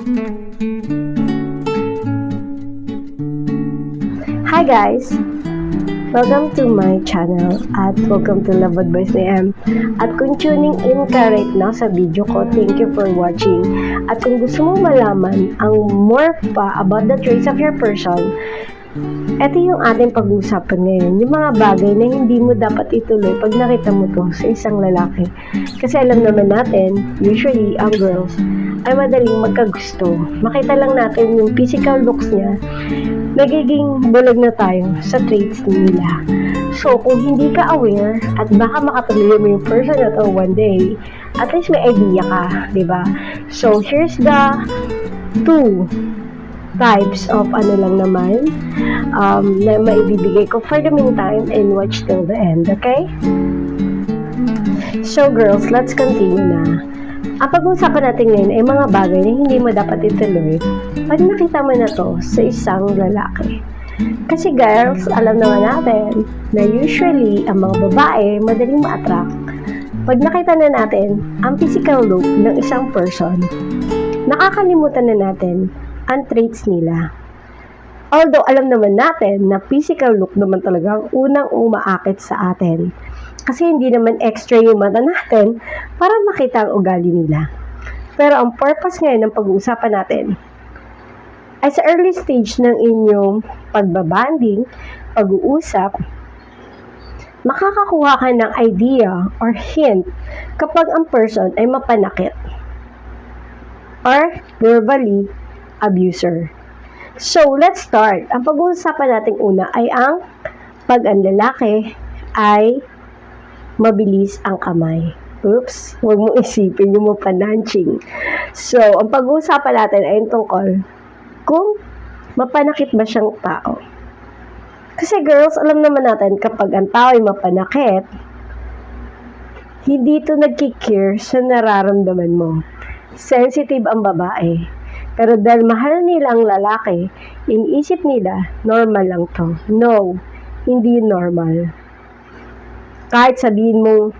Hi guys! Welcome to my channel at welcome to Loved Boys ni M. At kung tuning in ka right now sa video ko, thank you for watching. At kung gusto mo malaman ang more pa about the traits of your person, ito yung ating pag-uusapan ngayon. Yung mga bagay na hindi mo dapat ituloy pag nakita mo to sa isang lalaki. Kasi alam naman natin, usually ang girls ay madaling magkagusto. Makita lang natin yung physical looks niya, nagiging bulag na tayo sa traits nila. So, kung hindi ka aware at baka makatuloy mo yung person na to one day, at least may idea ka, diba? So, here's the two types of ano lang naman na maibibigay ko for the meantime and watch till the end, okay? So, girls, let's continue na. Ang pag-uusapan natin ngayon ay mga bagay na hindi mo dapat ituloy pag nakita mo na to sa isang lalaki. Kasi girls, alam naman natin na usually ang mga babae madaling ma-attract pag nakita na natin ang physical look ng isang person. Nakakalimutan na natin ang traits nila. Although alam naman natin na physical look naman talaga ang unang umaakit sa atin. Kasi hindi naman extra yung mata natin para makita ang ugali nila. Pero ang purpose ngayon ng pag-uusapan natin ay sa early stage ng inyong pagbabanding, pag-uusap, makakakuha ka ng idea or hint kapag ang person ay mapanakit or verbally abuser. So, let's start. Ang pag-uusapan natin una ay ang pag ang lalaki ay mabilis ang kamay. Oops, huwag mong isipin yung mapananching. So, ang pag-uusapan natin ay tungkol kung mapanakit ba siyang tao. Kasi girls, alam naman natin kapag ang tao ay mapanakit, hindi ito nagkikare sa nararamdaman mo. Sensitive ang babae. Pero dahil mahal nila ang lalaki, iniisip nila, normal lang to. No, hindi normal. Kahit sabihin mong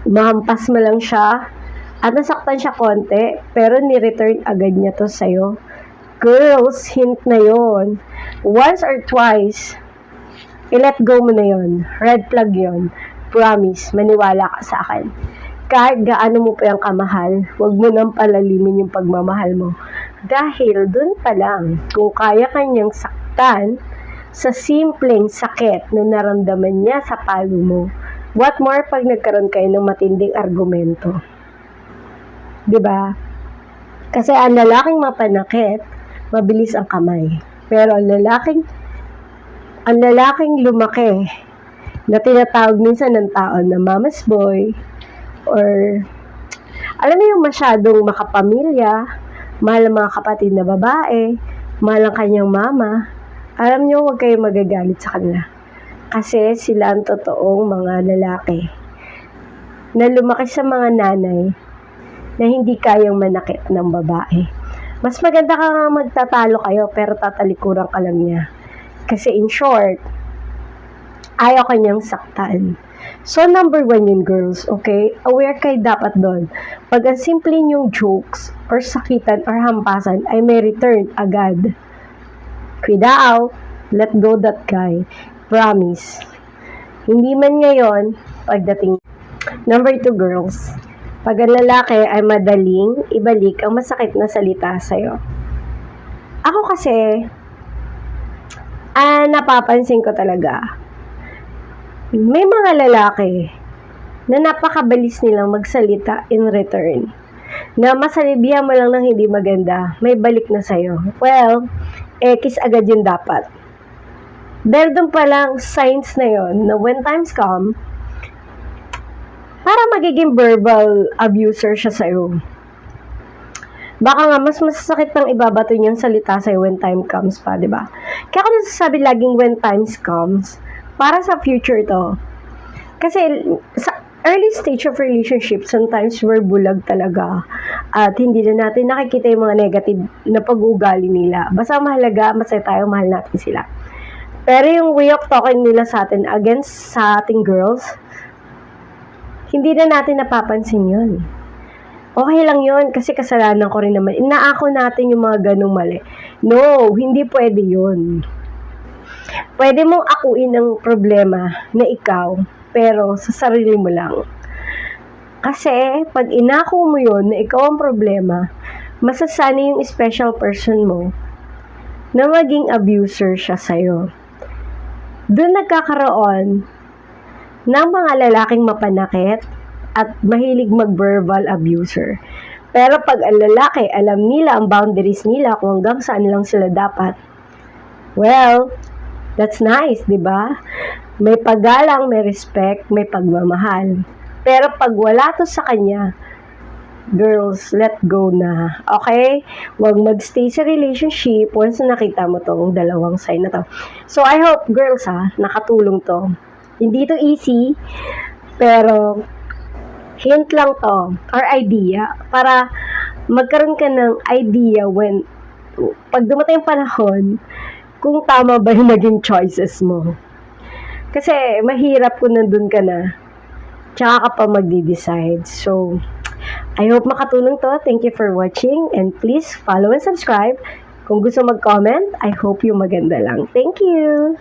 mahampas mo lang siya at nasaktan siya konti, pero ni-return agad niya to sa'yo. Girls, hint na yon. Once or twice, i-let go mo na yon. Red flag yon. Promise, maniwala ka sa akin. Kahit gaano mo pa yung kamahal, huwag mo nang palalimin yung pagmamahal mo. Dahil dun pa lang, kung kaya kanyang saktan sa simpleng sakit na naramdaman niya sa palo mo, what more pag nagkaroon kayo ng matinding argumento? Diba? Kasi ang lalaking mapanakit, mabilis ang kamay. Pero ang lalaking lumaki, na tinatawag minsan ng tao na mama's boy, or alam mo yung masyadong makapamilya, mahal ang mga kapatid na babae, mahal ang kanyang mama, alam nyo, huwag kayong magagalit sa kanila. Kasi sila ang totoong mga lalaki na lumaki sa mga nanay na hindi kayang manakit ng babae. Mas maganda ka nga magtatalo kayo pero tatalikuran ka lang niya. Kasi in short, ayaw kanyang saktan. So, number 1 yun, girls, okay? Aware kayo dapat doon. Pag ang simple yung jokes or sakitan or hampasan ay may return agad. Quit out. Let go that guy. Promise. Hindi man ngayon, pagdating. Number 2, girls. Pag ang lalaki ay madaling ibalik ang masakit na salita sa'yo. Ako kasi, napapansin ko talaga, may mga lalaki na napakabilis nilang magsalita in return. Na masalibihan mo lang ng hindi maganda, may balik na sa'yo. Well, kiss agad yun dapat. Dahil doon pa lang signs na yon na when times come, para magiging verbal abuser siya sa'yo. Baka nga, mas masasakit ng ibabato niyang salita sa'yo when time comes pa, diba? Kaya ako nasasabi laging when times comes, para sa future to. Kasi sa early stage of relationship, sometimes we're bulag talaga. At hindi na natin nakikita yung mga negative na pag-uugali nila. Basta mahalaga, masaya tayo, mahal natin sila. Pero yung way of talking nila sa atin against sa ating girls, hindi na natin napapansin yun. Okay lang yun kasi kasalanan ko rin naman. Inaako natin yung mga ganong mali. No, hindi pwede yun. Pwede mong akuin ang problema na ikaw, pero sa sarili mo lang. Kasi, pag inako mo yun na ikaw ang problema, masasanay yung special person mo na maging abuser siya sa'yo. Doon nagkakaroon ng mga lalaking mapanakit at mahilig mag-verbal abuser. Pero pag ang lalaki, alam nila ang boundaries nila kung hanggang saan lang sila dapat, well, that's nice, di ba? May paggalang, may respect, may pagmamahal. Pero pag wala to sa kanya, girls, let go na. Okay? Huwag magstay sa relationship once na nakita mo tong dalawang sign na to. So, I hope, girls, nakatulong to. Hindi to easy, pero hint lang to, or idea, para magkaroon ka ng idea when, pag dumating yung panahon, kung tama ba yung naging choices mo. Kasi, mahirap kung nandun ka na, tsaka ka pa magdi-decide. So, I hope makatulong to. Thank you for watching, and please follow and subscribe. Kung gusto mag-comment, I hope yung maganda lang. Thank you!